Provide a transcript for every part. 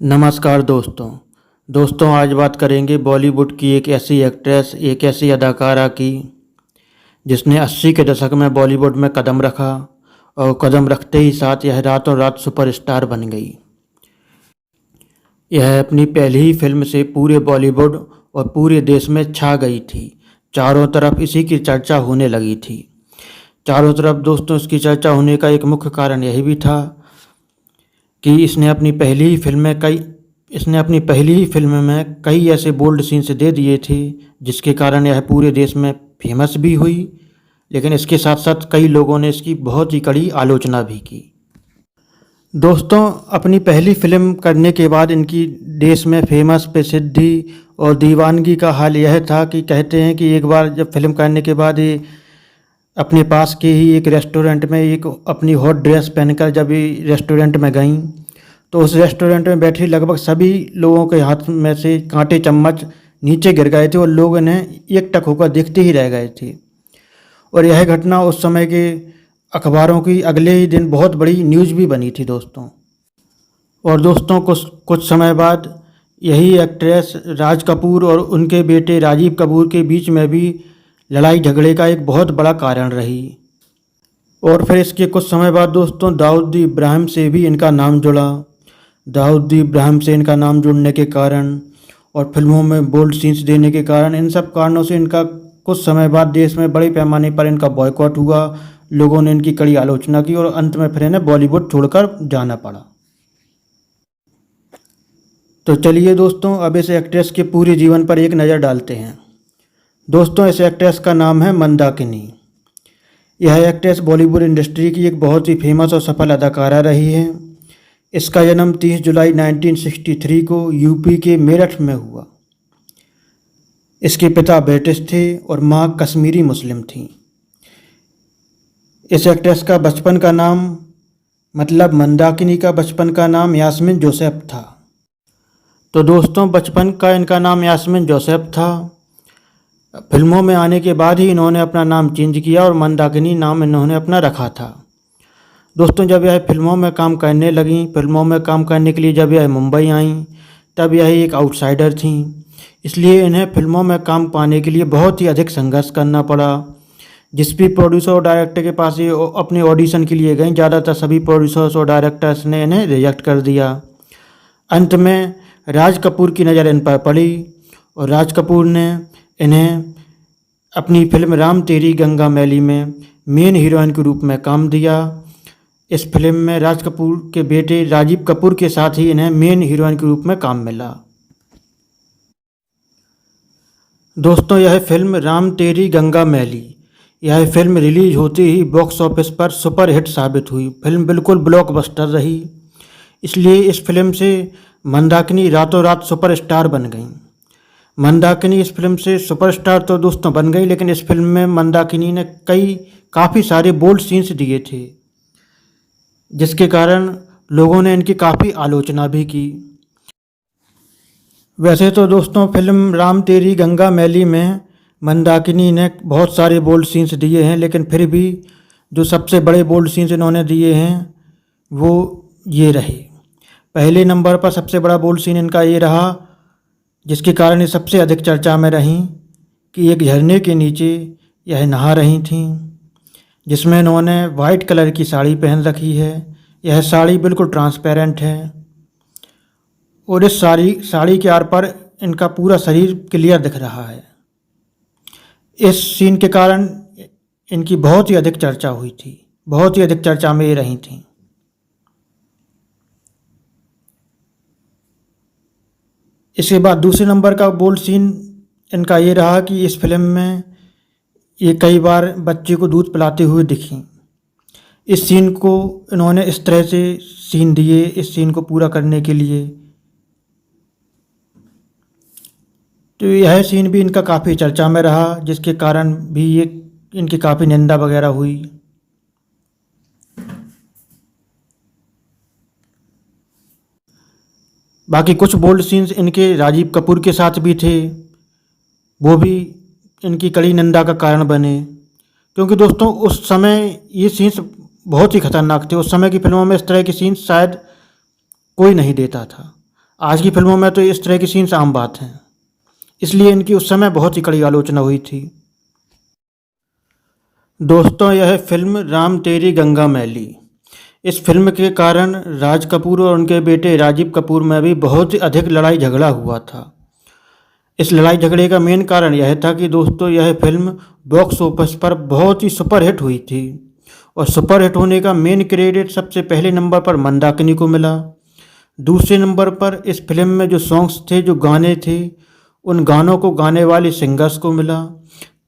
नमस्कार दोस्तों आज बात करेंगे बॉलीवुड की एक ऐसी एक्ट्रेस, एक ऐसी अदाकारा की जिसने 80 के दशक में बॉलीवुड में कदम रखा और कदम रखते ही साथ यह रातों रात सुपरस्टार बन गई। यह अपनी पहली ही फिल्म से पूरे बॉलीवुड और पूरे देश में छा गई थी। चारों तरफ इसी की चर्चा होने लगी थी। चारों तरफ दोस्तों इसकी चर्चा होने का एक मुख्य कारण यही भी था कि इसने अपनी पहली ही फिल्म में कई ऐसे बोल्ड सीन्स दे दिए थे जिसके कारण यह पूरे देश में फेमस भी हुई, लेकिन इसके साथ साथ कई लोगों ने इसकी बहुत ही कड़ी आलोचना भी की। दोस्तों अपनी पहली फिल्म करने के बाद इनकी देश में फेमस, प्रसिद्धि और दीवानगी का हाल यह था कि कहते हैं कि एक बार जब फिल्म करने के बाद ये अपने पास के ही एक रेस्टोरेंट में एक अपनी हॉट ड्रेस पहनकर जब ये रेस्टोरेंट में गईं तो उस रेस्टोरेंट में बैठे लगभग सभी लोगों के हाथ में से कांटे चम्मच नीचे गिर गए थे और लोग इन्हें एकटक होकर देखते ही रह गए थे। और यह घटना उस समय के अखबारों की अगले ही दिन बहुत बड़ी न्यूज़ भी बनी थी दोस्तों। और दोस्तों कुछ समय बाद यही एक्ट्रेस राज कपूर और उनके बेटे राजीव कपूर के बीच में भी लड़ाई झगड़े का एक बहुत बड़ा कारण रही। और फिर इसके कुछ समय बाद दोस्तों दाऊद इब्राहिम से भी इनका नाम जुड़ा। दाऊद इब्राहिम से इनका नाम जुड़ने के कारण और फिल्मों में बोल्ड सीन्स देने के कारण, इन सब कारणों से इनका कुछ समय बाद देश में बड़े पैमाने पर इनका बॉयकॉट हुआ। लोगों ने इनकी कड़ी आलोचना की और अंत में फिर इन्हें बॉलीवुड छोड़कर जाना पड़ा। तो चलिए दोस्तों अब इस एक्ट्रेस के पूरे जीवन पर एक नज़र डालते हैं। दोस्तों इस एक्ट्रेस का नाम है मंदाकिनी। यह एक्ट्रेस बॉलीवुड इंडस्ट्री की एक बहुत ही फेमस और सफल अदाकारा रही है। इसका जन्म 30 जुलाई 1963 को यूपी के मेरठ में हुआ। इसके पिता ब्रिटिश थे और माँ कश्मीरी मुस्लिम थीं। इस एक्ट्रेस का बचपन का नाम मंदाकिनी का बचपन का नाम यास्मीन जोसेफ था। तो दोस्तों बचपन का इनका नाम यास्मीन जोसेफ था। फिल्मों में आने के बाद ही इन्होंने अपना नाम चेंज किया और मंदाकिनी नाम इन्होंने अपना रखा था। दोस्तों जब यह फिल्मों में काम करने लगीं, फिल्मों में काम करने के लिए जब यह मुंबई आईं तब यह एक आउटसाइडर थीं, इसलिए इन्हें फिल्मों में काम पाने के लिए बहुत ही अधिक संघर्ष करना पड़ा। जिस भी प्रोड्यूसर और डायरेक्टर के पास ये अपने ऑडिशन के लिए गईं, ज़्यादातर सभी प्रोड्यूसर्स और डायरेक्टर्स ने इन्हें रिजेक्ट कर दिया। अंत में राज कपूर की नज़र इन पर पड़ी और राज कपूर ने इन्हें अपनी फिल्म राम तेरी गंगा मैली में मेन हीरोइन के रूप में काम दिया। इस फिल्म में राज कपूर के बेटे राजीव कपूर के साथ ही इन्हें मेन हीरोइन के रूप में काम मिला। दोस्तों यह फिल्म राम तेरी गंगा मैली, यह फिल्म रिलीज होते ही बॉक्स ऑफिस पर सुपर हिट साबित हुई। फिल्म बिल्कुल ब्लॉकबस्टर रही, इसलिए इस फिल्म से मंदाकिनी रातों रात सुपरस्टार बन गई। मंदाकिनी इस फिल्म से सुपरस्टार तो दोस्तों बन गई, लेकिन इस फिल्म में मंदाकिनी ने काफ़ी सारे बोल्ड सीन्स दिए थे जिसके कारण लोगों ने इनकी काफ़ी आलोचना भी की। वैसे तो दोस्तों फिल्म राम तेरी गंगा मैली में मंदाकिनी ने बहुत सारे बोल्ड सीन्स दिए हैं, लेकिन फिर भी जो सबसे बड़े बोल्ड सीन्स इन्होंने दिए हैं वो ये रहे। पहले नंबर पर सबसे बड़ा बोल्ड सीन इनका ये रहा जिसके कारण ये सबसे अधिक चर्चा में रहीं कि एक झरने के नीचे यह नहा रही थीं, जिसमें इन्होंने वाइट कलर की साड़ी पहन रखी है। यह साड़ी बिल्कुल ट्रांसपेरेंट है और इस साड़ी के आर पर इनका पूरा शरीर क्लियर दिख रहा है। इस सीन के कारण इनकी बहुत ही अधिक चर्चा हुई थी, बहुत ही अधिक चर्चा में ये रही थीं। इसके बाद दूसरे नंबर का बोल्ड सीन इनका ये रहा कि इस फिल्म में ये कई बार बच्चे को दूध पिलाते हुए दिखी। इस सीन को इन्होंने इस तरह से सीन दिए, इस सीन को पूरा करने के लिए। तो यह सीन भी इनका काफ़ी चर्चा में रहा, जिसके कारण भी ये इनकी काफ़ी निंदा वगैरह हुई। बाकी कुछ बोल्ड सीन्स इनके राजीव कपूर के साथ भी थे, वो भी इनकी कड़ी निंदा का कारण बने, क्योंकि दोस्तों उस समय ये सीन्स बहुत ही खतरनाक थे। उस समय की फिल्मों में इस तरह के सीन्स शायद कोई नहीं देता था। आज की फिल्मों में तो इस तरह की सीन्स आम बात हैं, इसलिए इनकी उस समय बहुत ही कड़ी आलोचना हुई थी। दोस्तों, यह फिल्म राम तेरी गंगा मैली, इस फिल्म के कारण राज कपूर और उनके बेटे राजीव कपूर में भी बहुत ही अधिक लड़ाई झगड़ा हुआ था। इस लड़ाई झगड़े का मेन कारण यह था कि दोस्तों, यह फिल्म बॉक्स ऑफिस पर बहुत ही सुपरहिट हुई थी और सुपरहिट होने का मेन क्रेडिट सबसे पहले नंबर पर मंदाकिनी को मिला। दूसरे नंबर पर इस फिल्म में जो सॉन्ग्स थे, जो गाने थे, उन गानों को गाने वाले सिंगर्स को मिला।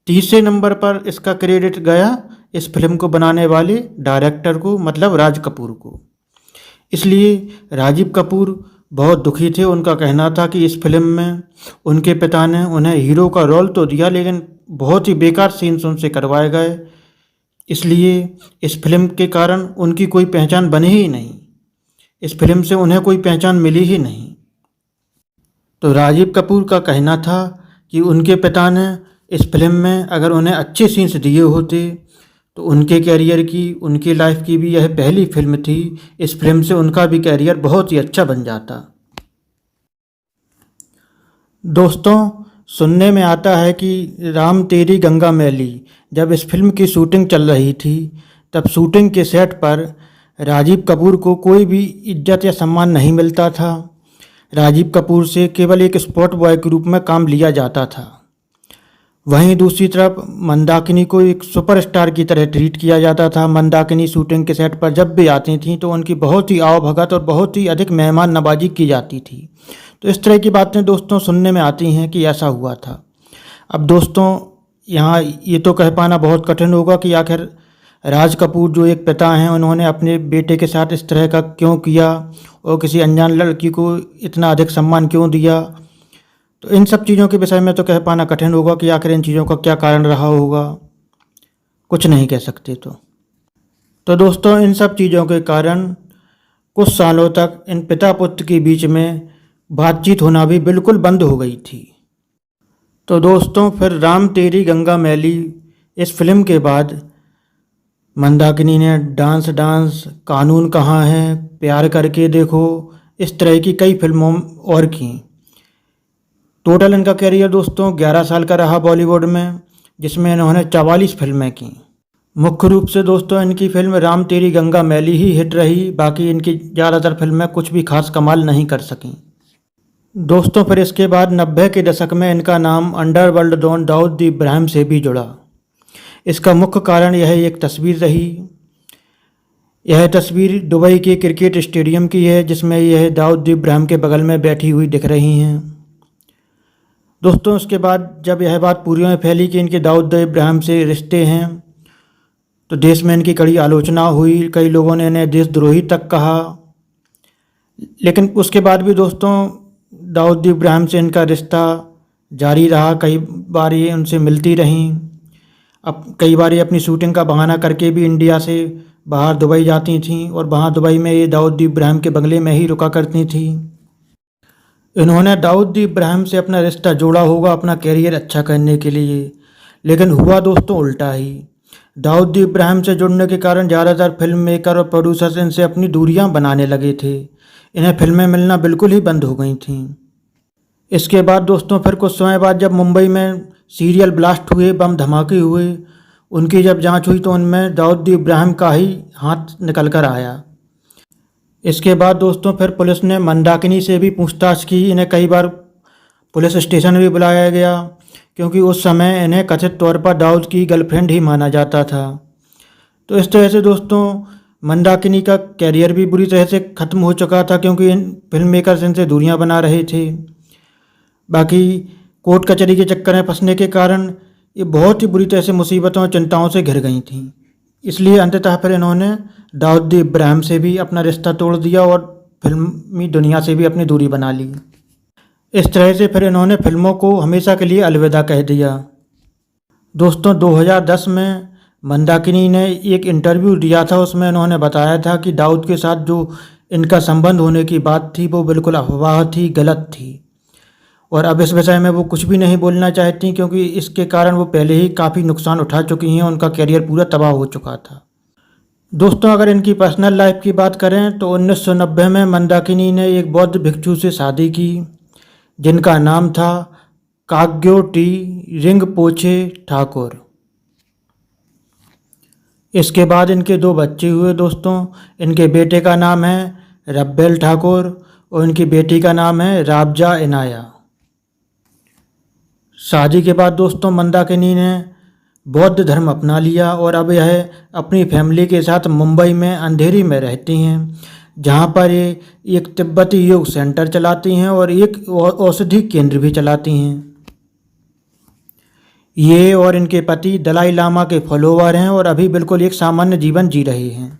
तीसरे नंबर पर इसका क्रेडिट गया इस फिल्म को बनाने वाले डायरेक्टर को, मतलब राज कपूर को। इसलिए राजीव कपूर बहुत दुखी थे। उनका कहना था कि इस फिल्म में उनके पिता ने उन्हें हीरो का रोल तो दिया, लेकिन बहुत ही बेकार सीन्स उनसे करवाए गए, इसलिए इस फिल्म के कारण उनकी कोई पहचान बनी ही नहीं। इस फिल्म से उन्हें कोई पहचान मिली ही नहीं। तो राजीव कपूर का कहना था कि उनके पिता ने इस फिल्म में अगर उन्हें अच्छे सीन्स दिए होते तो उनके कैरियर की, उनकी लाइफ की भी यह पहली फिल्म थी। इस फिल्म से उनका भी कैरियर बहुत ही अच्छा बन जाता। दोस्तों, सुनने में आता है कि राम तेरी गंगा मैली, जब इस फिल्म की शूटिंग चल रही थी, तब शूटिंग के सेट पर राजीव कपूर को कोई भी इज्जत या सम्मान नहीं मिलता था। राजीव कपूर से केवल एक स्पॉट बॉय के रूप में काम लिया जाता था। वहीं दूसरी तरफ मंदाकिनी को एक सुपरस्टार की तरह ट्रीट किया जाता था। मंदाकिनी शूटिंग के सेट पर जब भी आती थीं तो उनकी बहुत ही आवभगत और बहुत ही अधिक मेहमान नवाजी की जाती थी। तो इस तरह की बातें दोस्तों सुनने में आती हैं कि ऐसा हुआ था। अब दोस्तों, यहाँ ये तो कह पाना बहुत कठिन होगा कि आखिर राज कपूर जो एक पिता हैं, उन्होंने अपने बेटे के साथ इस तरह का क्यों किया और किसी अनजान लड़की को इतना अधिक सम्मान क्यों दिया। तो इन सब चीज़ों के विषय में तो कह पाना कठिन होगा कि आखिर इन चीज़ों का क्या कारण रहा होगा, कुछ नहीं कह सकते। तो दोस्तों, इन सब चीज़ों के कारण कुछ सालों तक इन पिता पुत्र के बीच में बातचीत होना भी बिल्कुल बंद हो गई थी। तो दोस्तों, फिर राम तेरी गंगा मैली इस फिल्म के बाद मंदाकिनी ने डांस, कानून कहाँ है, प्यार करके देखो, इस तरह की कई फिल्मों और की। टोटल इनका कैरियर दोस्तों 11 साल का रहा बॉलीवुड में, जिसमें इन्होंने 44 फिल्में की। मुख्य रूप से दोस्तों इनकी फिल्म राम तेरी गंगा मैली ही हिट रही, बाकी इनकी ज़्यादातर फिल्में कुछ भी खास कमाल नहीं कर सकीं। दोस्तों, फिर इसके बाद 90 के दशक में इनका नाम अंडरवर्ल्ड डॉन दाऊद इब्राहिम से भी जुड़ा। इसका मुख्य कारण यह एक तस्वीर रही। यह तस्वीर दुबई के क्रिकेट स्टेडियम की है, जिसमें यह दाऊद इब्राहिम के बगल में बैठी हुई दिख रही हैं। दोस्तों, उसके बाद जब यह बात पूरी में फैली कि इनके दाऊद इब्राहिम से रिश्ते हैं, तो देश में इनकी कड़ी आलोचना हुई। कई लोगों ने इन्हें देशद्रोही तक कहा। लेकिन उसके बाद भी दोस्तों दाऊद इब्राहिम से इनका रिश्ता जारी रहा। कई बार ये उनसे मिलती रहीं। अब कई बार ये अपनी शूटिंग का बहाना करके भी इंडिया से बाहर दुबई जाती थीं और वहाँ दुबई में ये दाऊद इब्राहिम के बंगले में ही रुका करती थीं। इन्होंने दाऊद इब्राहिम से अपना रिश्ता जोड़ा होगा अपना कैरियर अच्छा करने के लिए, लेकिन हुआ दोस्तों उल्टा ही। दाऊद इब्राहिम से जुड़ने के कारण ज़्यादातर फिल्म मेकर और प्रोड्यूसर्स इनसे अपनी दूरियां बनाने लगे थे। इन्हें फिल्में मिलना बिल्कुल ही बंद हो गई थीं। इसके बाद दोस्तों फिर कुछ समय बाद जब मुंबई में सीरियल ब्लास्ट हुए, बम धमाके हुए, उनकी जब जांच हुई तो उनमें दाऊद इब्राहिम का ही हाथ निकल कर आया। इसके बाद दोस्तों फिर पुलिस ने मंदाकिनी से भी पूछताछ की। इन्हें कई बार पुलिस स्टेशन भी बुलाया गया, क्योंकि उस समय इन्हें कथित तौर पर दाऊद की गर्लफ्रेंड ही माना जाता था। तो इस तरह से दोस्तों मंदाकिनी का कैरियर भी बुरी तरह से ख़त्म हो चुका था, क्योंकि इन फिल्म मेकर्स इनसे दूरियां बना रहे थे। बाकी कोर्ट कचहरी के चक्कर में फंसने के कारण ये बहुत ही बुरी तरह से मुसीबतों और चिंताओं से घिर गई थीं। इसलिए अंततः फिर इन्होंने दाऊद इब्राहिम से भी अपना रिश्ता तोड़ दिया और फिल्मी दुनिया से भी अपनी दूरी बना ली। इस तरह से फिर इन्होंने फिल्मों को हमेशा के लिए अलविदा कह दिया। दोस्तों 2010 में मंदाकिनी ने एक इंटरव्यू दिया था, उसमें इन्होंने बताया था कि दाऊद के साथ जो इनका संबंध होने की बात थी वो बिल्कुल अफवाह थी, गलत थी, और अब इस विषय में वो कुछ भी नहीं बोलना चाहती, क्योंकि इसके कारण वो पहले ही काफ़ी नुकसान उठा चुकी हैं। उनका कैरियर पूरा तबाह हो चुका था। दोस्तों अगर इनकी पर्सनल लाइफ की बात करें तो 1990 में मंदाकिनी ने एक बौद्ध भिक्षु से शादी की जिनका नाम था काग्यो टी रिंगपोछे ठाकुर। इसके बाद इनके 2 बच्चे हुए दोस्तों। इनके बेटे का नाम है रब्बेल ठाकुर और इनकी बेटी का नाम है राबजा इनाया। शादी के बाद दोस्तों मंदाकिनी ने बौद्ध धर्म अपना लिया और अब यह अपनी फैमिली के साथ मुंबई में अंधेरी में रहती हैं, जहां पर ये एक तिब्बती योग सेंटर चलाती हैं और एक औषधि केंद्र भी चलाती हैं। ये और इनके पति दलाई लामा के फॉलोवर हैं और अभी बिल्कुल एक सामान्य जीवन जी रहे हैं।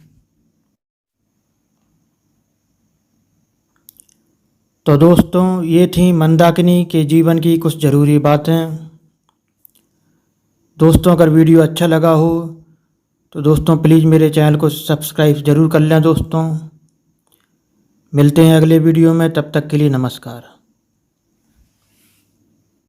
तो दोस्तों ये थी मंदाकिनी के जीवन की कुछ ज़रूरी बातें। दोस्तों अगर वीडियो अच्छा लगा हो तो दोस्तों प्लीज़ मेरे चैनल को सब्सक्राइब ज़रूर कर लें दोस्तों। मिलते हैं अगले वीडियो में, तब तक के लिए नमस्कार।